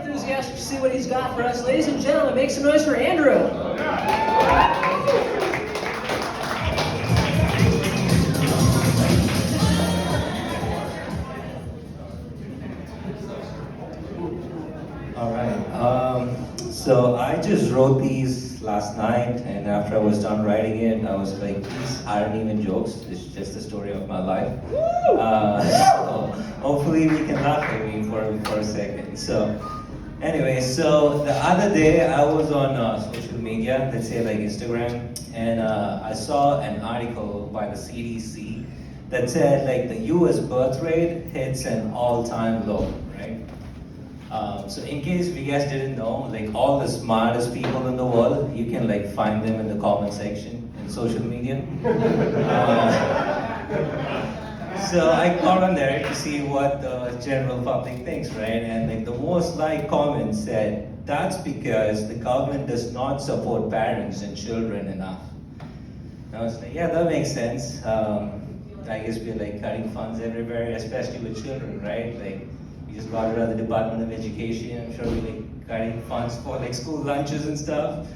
enthusiastic to see what he's got for us. Ladies and gentlemen, make some noise for Andrew. All right. So I just wrote these last night, and after I was done writing it, I was like, these aren't even jokes. It's just the story of my life. So hopefully we can laugh at me for a second. So anyway, so the other day I was on social media, let's say like Instagram, and I saw an article by the CDC that said like the U.S. birth rate hits an all-time low, right? So in case you guys didn't know, like all the smartest people in the world, you can like find them in the comment section in social media. So I got on there to see what the general public thinks, right? And like the most liked comment said, that's because the government does not support parents and children enough. And I was like, yeah, that makes sense. I guess we're like cutting funds everywhere, especially with children, right? Like, we just got rid of the Department of Education. I'm sure we're like cutting funds for like school lunches and stuff.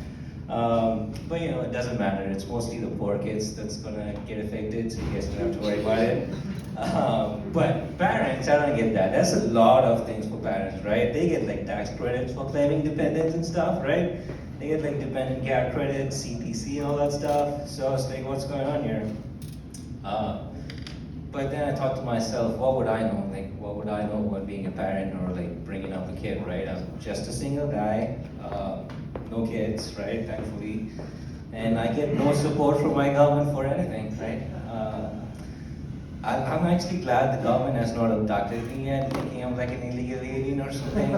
But you know, it doesn't matter. It's mostly the poor kids that's gonna get affected, so you guys don't have to worry about it. But parents, I don't get that. That's a lot of things for parents, right? They get like tax credits for claiming dependents and stuff, right? They get like dependent care credits, CPC and all that stuff. So I was like, what's going on here? But then I thought to myself, what would I know? Like, what would I know about being a parent or like bringing up a kid, right? I'm just a single guy, no kids, right? Thankfully, and I get no support from my government for anything, right? I'm actually glad the government has not abducted me yet, thinking I'm like an illegal alien or something.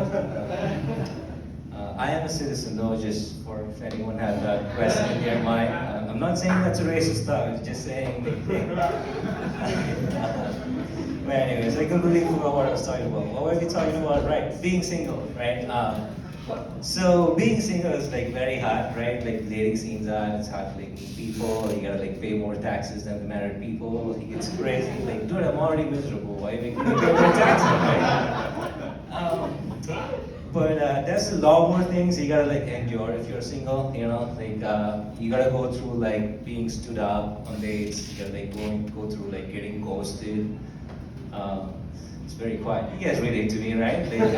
I am a citizen though, just for if anyone has that question in their mind. I'm not saying that's a racist thought, I'm just saying. But anyways, I completely forgot what I was talking about. What were we talking about? Right, being single, right? So being single is like very hard, right? Like dating scenes are, it's hard to like meet people, you gotta like pay more taxes than the married people. It gets crazy, like dude, I'm already miserable, why are you making me pay more taxes, right? But there's a lot more things you gotta like endure if you're single, you know, like you gotta go through like being stood up on dates, you gotta like go through like getting ghosted. It's very quiet. You guys relate to me, right? Like,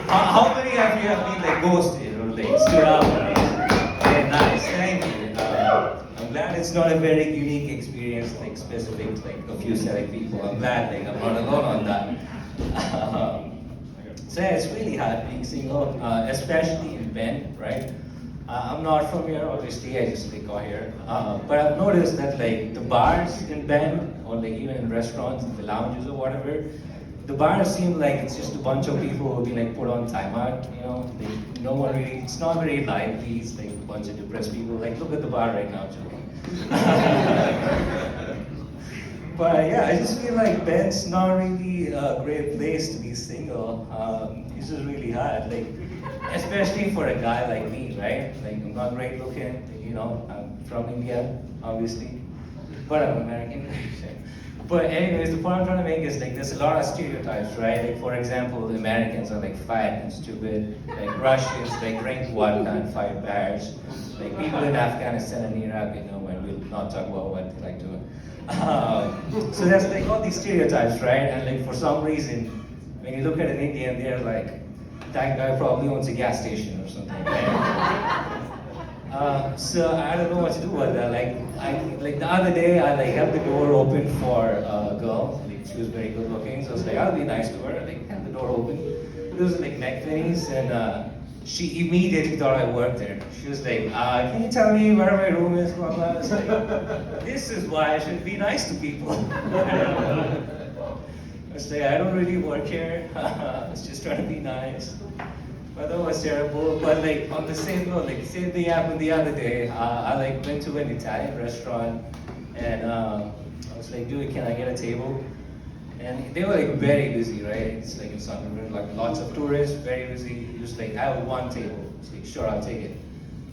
how many of you have been like ghosted or like stood up? Okay, nice, thank you. I'm glad it's not a very unique experience, like specific to like a few select people. I'm glad like I'm not alone on that. So yeah, it's really hard being single, especially in Bend, right? I'm not from here, obviously, I just like got here. But I've noticed that like the bars in Bend, or like even in restaurants, the lounges or whatever, the bars seem like it's just a bunch of people who've been like put on timeout, you know? Like, no one really, it's not very lively, it's like a bunch of depressed people. Like, look at the bar right now, joking. But yeah, I just feel like Bend's not really a great place to be single. It's just really hard, like, especially for a guy like me, right? Like, I'm not great looking, you know, I'm from India, obviously, but I'm American. But anyways, the point I'm trying to make is like, there's a lot of stereotypes, right? Like, for example, the Americans are like fat and stupid, like Russians, like drink vodka and fight bears, like people in Afghanistan and Iraq, you know, and we'll not talk about what they like doing. So there's like all these stereotypes, right? And like for some reason, when you look at an Indian, they're like, that guy probably owns a gas station or something, right? So I don't know what to do with that. Like the other day, I like held the door open for a girl. Like she was very good looking, so I was like, I'll be nice to her. Like held the door open. It was like neck veins, and she immediately thought I worked there. She was like, can you tell me where my room is? Blah, blah. I was like, this is why I should be nice to people. I was like, I don't really work here. I was just trying to be nice. But that was terrible. But like on the same note, like same thing happened the other day. I like went to an Italian restaurant, and I was like, dude, can I get a table? And they were like very busy, right? It's like in Sunderland, like lots of tourists, very busy. Just like, I have one table. It's like, sure, I'll take it.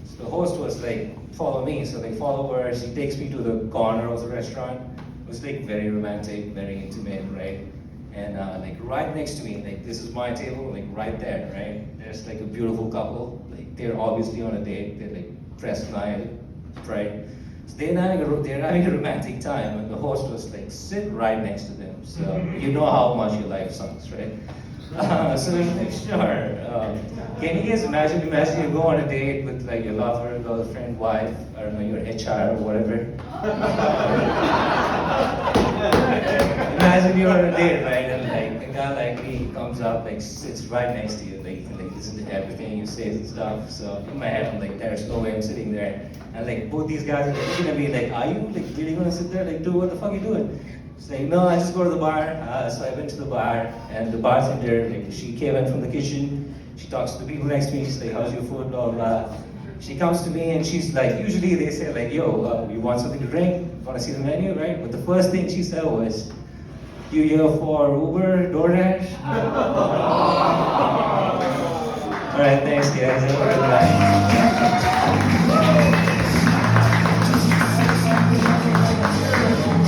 So the host was like, follow me. So they follow her. She takes me to the corner of the restaurant. It was like very romantic, very intimate, right? And like right next to me, like this is my table, like right there, right? There's like a beautiful couple, like they're obviously on a date, they're like dressed nice, right? So they're having a romantic time, and the host was like, sit right next to them. So you know how much your life sucks, right? So like, sure. Can you guys imagine you go on a date with like your lover, girlfriend, wife, I don't know, your HR or whatever. Imagine you're on a date, right? And like a guy like me comes up, like sits right next to you, like you can like listen to everything you say and stuff. So in my head, I'm like, there's no way I'm sitting there. And like both these guys are looking at me like, are you like really gonna sit there? Like, dude, what the fuck are you doing? She's like, no, I just go to the bar. So I went to the bar, and the bartender, like, she came in from the kitchen. She talks to the people next to me. She's like, how's your food? Blah, blah, blah. She comes to me and she's like, usually they say like, yo, you want something to drink? Want to see the menu, right? But the first thing she said was, you here for Uber, DoorDash? All right, thanks guys. Have a good night.